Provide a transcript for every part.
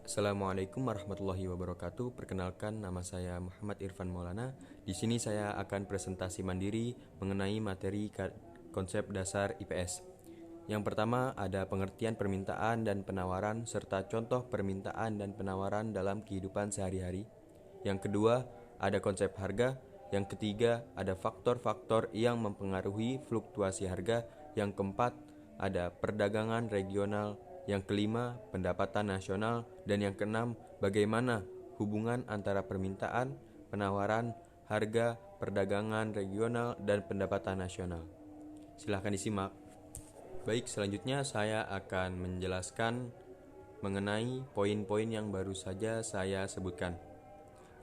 Assalamualaikum warahmatullahi wabarakatuh. Perkenalkan, nama saya Muhammad Irfan Maulana. Di sini saya akan presentasi mandiri mengenai materi konsep dasar IPS. Yang pertama ada pengertian permintaan dan penawaran serta contoh permintaan dan penawaran dalam kehidupan sehari-hari. Yang kedua ada konsep harga. Yang ketiga ada faktor-faktor yang mempengaruhi fluktuasi harga. Yang keempat ada perdagangan regional. Yang kelima, pendapatan nasional. Dan yang keenam, bagaimana hubungan antara permintaan, penawaran, harga, perdagangan regional, dan pendapatan nasional. Silahkan disimak. Baik, selanjutnya saya akan menjelaskan mengenai poin-poin yang baru saja saya sebutkan.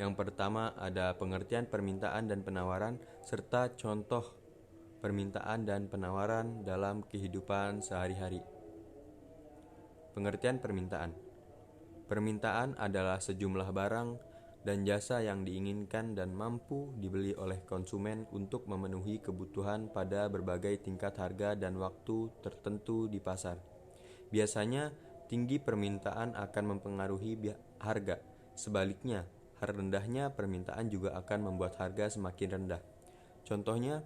Yang pertama ada pengertian permintaan dan penawaran, serta contoh permintaan dan penawaran dalam kehidupan sehari-hari. Pengertian permintaan. Permintaan adalah sejumlah barang dan jasa yang diinginkan dan mampu dibeli oleh konsumen untuk memenuhi kebutuhan pada berbagai tingkat harga dan waktu tertentu di pasar. Biasanya, tinggi permintaan akan mempengaruhi harga. Sebaliknya, rendahnya permintaan juga akan membuat harga semakin rendah. Contohnya,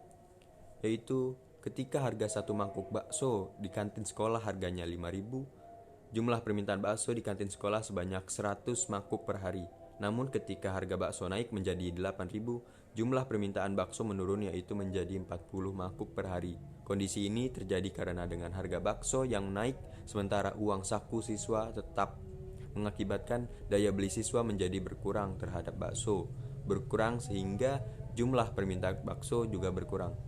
yaitu ketika harga satu mangkuk bakso di kantin sekolah harganya 5.000, jumlah permintaan bakso di kantin sekolah sebanyak 100 mangkuk per hari. Namun ketika harga bakso naik menjadi 8.000, jumlah permintaan bakso menurun yaitu menjadi 40 mangkuk per hari. Kondisi ini terjadi karena dengan harga bakso yang naik sementara uang saku siswa tetap, mengakibatkan daya beli siswa menjadi berkurang terhadap bakso. Berkurang sehingga jumlah permintaan bakso juga berkurang.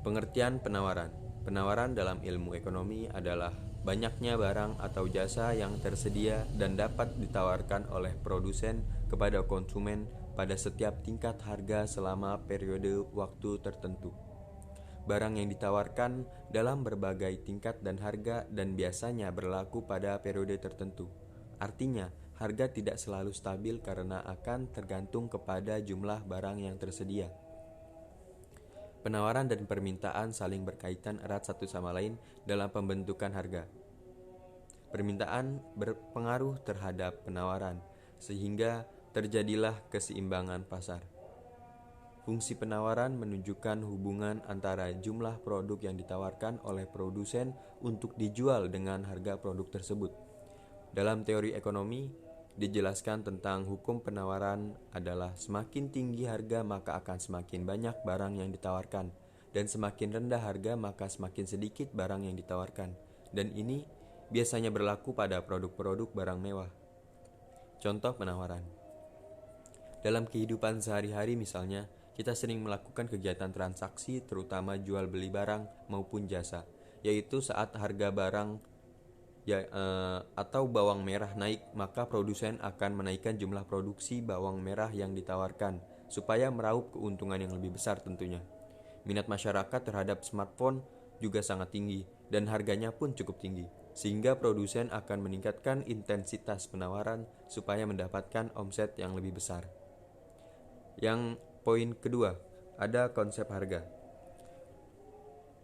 Pengertian penawaran. Penawaran dalam ilmu ekonomi adalah banyaknya barang atau jasa yang tersedia dan dapat ditawarkan oleh produsen kepada konsumen pada setiap tingkat harga selama periode waktu tertentu. Barang yang ditawarkan dalam berbagai tingkat dan harga dan biasanya berlaku pada periode tertentu. Artinya, harga tidak selalu stabil karena akan tergantung kepada jumlah barang yang tersedia. Penawaran dan permintaan saling berkaitan erat satu sama lain dalam pembentukan harga. Permintaan berpengaruh terhadap penawaran, sehingga terjadilah keseimbangan pasar. Fungsi penawaran menunjukkan hubungan antara jumlah produk yang ditawarkan oleh produsen untuk dijual dengan harga produk tersebut. Dalam teori ekonomi, dijelaskan tentang hukum penawaran adalah semakin tinggi harga maka akan semakin banyak barang yang ditawarkan, dan semakin rendah harga maka semakin sedikit barang yang ditawarkan. Dan ini biasanya berlaku pada produk-produk barang mewah. Contoh penawaran. Dalam kehidupan sehari-hari misalnya, kita sering melakukan kegiatan transaksi terutama jual beli barang maupun jasa, yaitu saat harga barang atau bawang merah naik, maka produsen akan menaikkan jumlah produksi bawang merah yang ditawarkan supaya meraup keuntungan yang lebih besar tentunya. Minat masyarakat terhadap smartphone juga sangat tinggi dan harganya pun cukup tinggi, sehingga produsen akan meningkatkan intensitas penawaran supaya mendapatkan omset yang lebih besar. Yang poin kedua, ada konsep harga.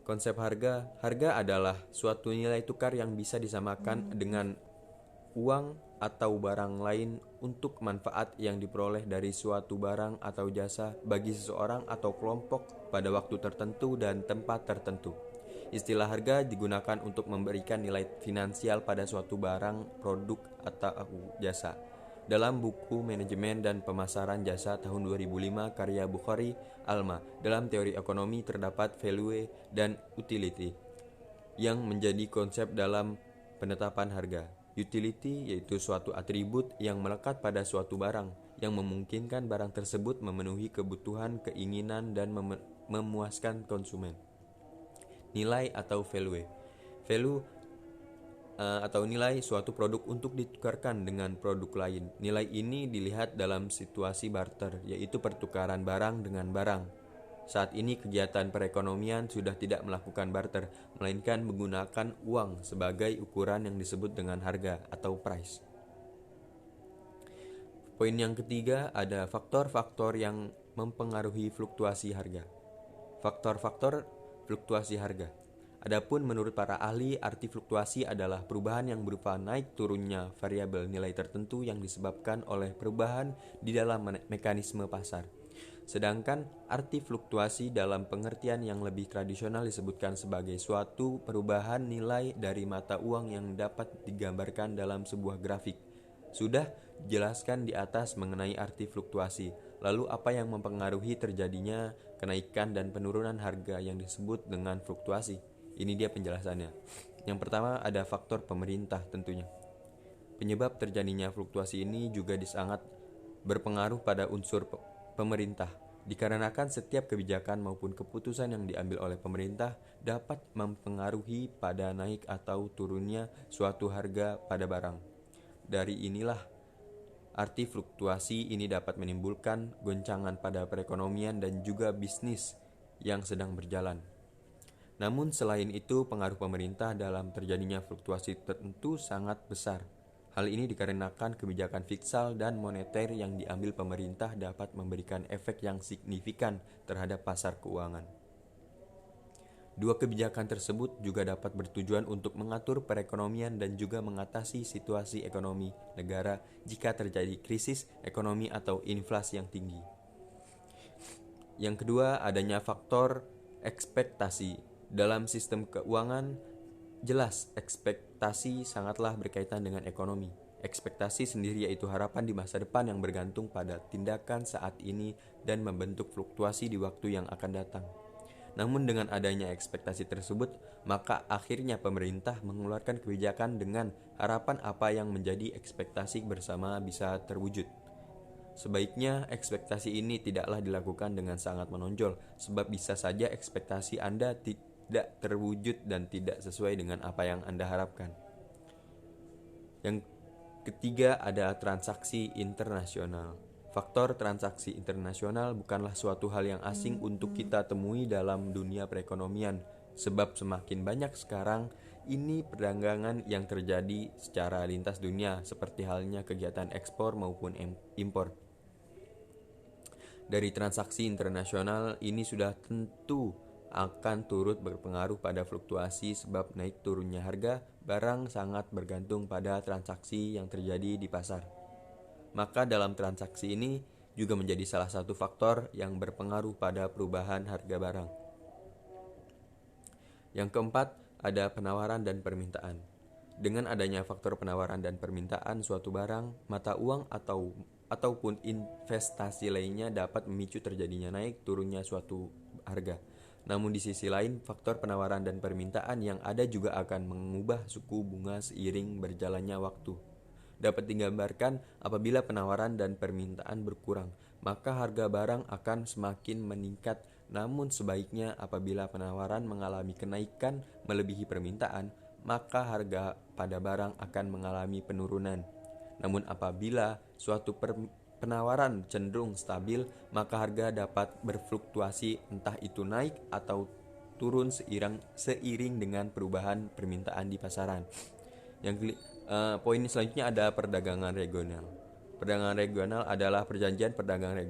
Konsep harga adalah suatu nilai tukar yang bisa disamakan dengan uang atau barang lain untuk manfaat yang diperoleh dari suatu barang atau jasa bagi seseorang atau kelompok pada waktu tertentu dan tempat tertentu. Istilah harga digunakan untuk memberikan nilai finansial pada suatu barang, produk, atau jasa. Dalam buku Manajemen dan Pemasaran Jasa tahun 2005 karya Bukhari Alma, dalam teori ekonomi terdapat value dan utility yang menjadi konsep dalam penetapan harga. Utility yaitu suatu atribut yang melekat pada suatu barang yang memungkinkan barang tersebut memenuhi kebutuhan, keinginan, dan memuaskan konsumen. Nilai atau value. Value atau nilai suatu produk untuk ditukarkan dengan produk lain. Nilai ini dilihat dalam situasi barter, yaitu pertukaran barang dengan barang. Saat ini kegiatan perekonomian sudah tidak melakukan barter, melainkan menggunakan uang sebagai ukuran yang disebut dengan harga atau price. Poin yang ketiga ada faktor-faktor yang mempengaruhi fluktuasi harga. Faktor-faktor fluktuasi harga. Adapun menurut para ahli, arti fluktuasi adalah perubahan yang berupa naik turunnya variabel nilai tertentu yang disebabkan oleh perubahan di dalam mekanisme pasar. Sedangkan arti fluktuasi dalam pengertian yang lebih tradisional disebutkan sebagai suatu perubahan nilai dari mata uang yang dapat digambarkan dalam sebuah grafik. Sudah dijelaskan di atas mengenai arti fluktuasi. Lalu apa yang mempengaruhi terjadinya kenaikan dan penurunan harga yang disebut dengan fluktuasi? Ini dia penjelasannya. Yang pertama ada faktor pemerintah tentunya. Penyebab terjadinya fluktuasi ini juga sangat berpengaruh pada unsur pemerintah, dikarenakan setiap kebijakan maupun keputusan yang diambil oleh pemerintah dapat mempengaruhi pada naik atau turunnya suatu harga pada barang. Dari inilah arti fluktuasi ini dapat menimbulkan goncangan pada perekonomian dan juga bisnis yang sedang berjalan. Namun selain itu, pengaruh pemerintah dalam terjadinya fluktuasi tentu sangat besar. Hal ini dikarenakan kebijakan fiskal dan moneter yang diambil pemerintah dapat memberikan efek yang signifikan terhadap pasar keuangan. Dua kebijakan tersebut juga dapat bertujuan untuk mengatur perekonomian dan juga mengatasi situasi ekonomi negara jika terjadi krisis ekonomi atau inflasi yang tinggi. Yang kedua, adanya faktor ekspektasi. Dalam sistem keuangan, jelas ekspektasi sangatlah berkaitan dengan ekonomi. Ekspektasi sendiri yaitu harapan di masa depan yang bergantung pada tindakan saat ini dan membentuk fluktuasi di waktu yang akan datang. Namun dengan adanya ekspektasi tersebut, maka akhirnya pemerintah mengeluarkan kebijakan dengan harapan apa yang menjadi ekspektasi bersama bisa terwujud. Sebaiknya ekspektasi ini tidaklah dilakukan dengan sangat menonjol, sebab bisa saja ekspektasi Anda tidak terwujud dan tidak sesuai dengan apa yang Anda harapkan. Yang ketiga ada transaksi internasional. Faktor transaksi internasional bukanlah suatu hal yang asing untuk kita temui dalam dunia perekonomian, sebab semakin banyak sekarang ini perdagangan yang terjadi secara lintas dunia, seperti halnya kegiatan ekspor maupun impor. Dari transaksi internasional ini sudah tentu akan turut berpengaruh pada fluktuasi, sebab naik turunnya harga barang sangat bergantung pada transaksi yang terjadi di pasar. Maka dalam transaksi ini juga menjadi salah satu faktor yang berpengaruh pada perubahan harga barang. Yang keempat, ada penawaran dan permintaan. Dengan adanya faktor penawaran dan permintaan suatu barang, mata uang ataupun investasi lainnya dapat memicu terjadinya naik turunnya suatu harga. Namun di sisi lain, faktor penawaran dan permintaan yang ada juga akan mengubah suku bunga seiring berjalannya waktu. Dapat digambarkan apabila penawaran dan permintaan berkurang, maka harga barang akan semakin meningkat. Namun sebaiknya apabila penawaran mengalami kenaikan melebihi permintaan, maka harga pada barang akan mengalami penurunan. Namun apabila suatu penawaran cenderung stabil, maka harga dapat berfluktuasi, entah itu naik atau turun seiring dengan perubahan permintaan di pasaran. Poin selanjutnya ada perdagangan regional. Perdagangan regional adalah perjanjian perdagangan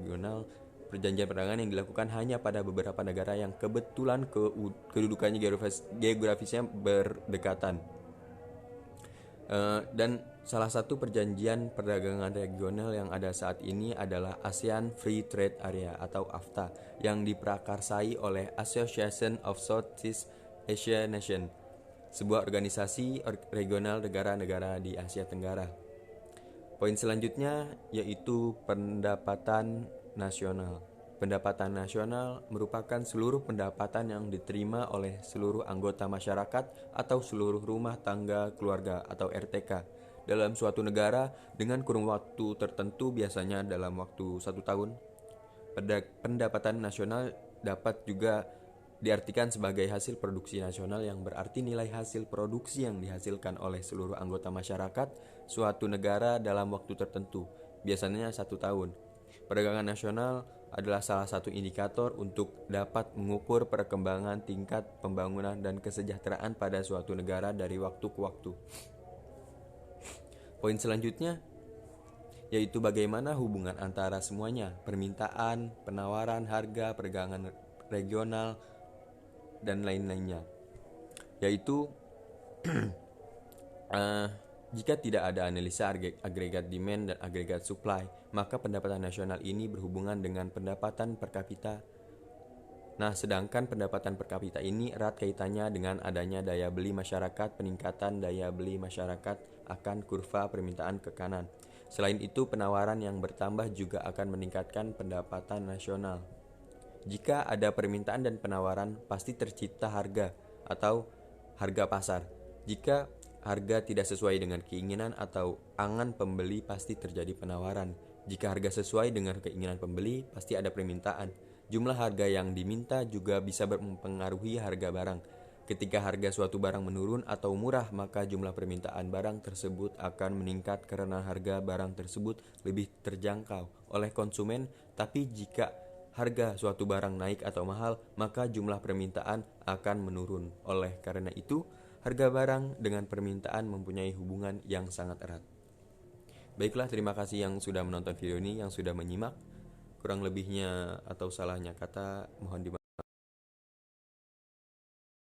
yang dilakukan hanya pada beberapa negara yang kebetulan kedudukannya geografisnya berdekatan. Dan salah satu perjanjian perdagangan regional yang ada saat ini adalah ASEAN Free Trade Area atau AFTA yang diprakarsai oleh Association of Southeast Asia Nations, sebuah organisasi regional negara-negara di Asia Tenggara. Poin selanjutnya yaitu pendapatan nasional. Pendapatan nasional merupakan seluruh pendapatan yang diterima oleh seluruh anggota masyarakat atau seluruh rumah tangga keluarga atau RTK dalam suatu negara dengan kurun waktu tertentu, biasanya dalam waktu 1 tahun. Pendapatan nasional dapat juga diartikan sebagai hasil produksi nasional, yang berarti nilai hasil produksi yang dihasilkan oleh seluruh anggota masyarakat suatu negara dalam waktu tertentu, biasanya 1 tahun. Perdagangan nasional adalah salah satu indikator untuk dapat mengukur perkembangan tingkat pembangunan dan kesejahteraan pada suatu negara dari waktu ke waktu. Poin selanjutnya yaitu bagaimana hubungan antara semuanya, permintaan, penawaran, harga, perdagangan regional, dan lain-lainnya. yaitu jika tidak ada analisa agregat demand dan agregat supply, maka pendapatan nasional ini berhubungan dengan pendapatan per kapita. Nah, sedangkan pendapatan per kapita ini erat kaitannya dengan adanya daya beli masyarakat. Peningkatan daya beli masyarakat akan kurva permintaan ke kanan. Selain itu, penawaran yang bertambah juga akan meningkatkan pendapatan nasional. Jika ada permintaan dan penawaran, pasti tercipta harga atau harga pasar. Jika harga tidak sesuai dengan keinginan atau angan pembeli, pasti terjadi penawaran. Jika harga sesuai dengan keinginan pembeli, pasti ada permintaan. Jumlah harga yang diminta juga bisa mempengaruhi harga barang. Ketika harga suatu barang menurun atau murah, maka jumlah permintaan barang tersebut akan meningkat karena harga barang tersebut lebih terjangkau oleh konsumen. Tapi jika harga suatu barang naik atau mahal, maka jumlah permintaan akan menurun. Oleh karena itu, harga barang dengan permintaan mempunyai hubungan yang sangat erat. Baiklah, terima kasih yang sudah menonton video ini, yang sudah menyimak. Kurang lebihnya atau salahnya kata mohon dimaafkan.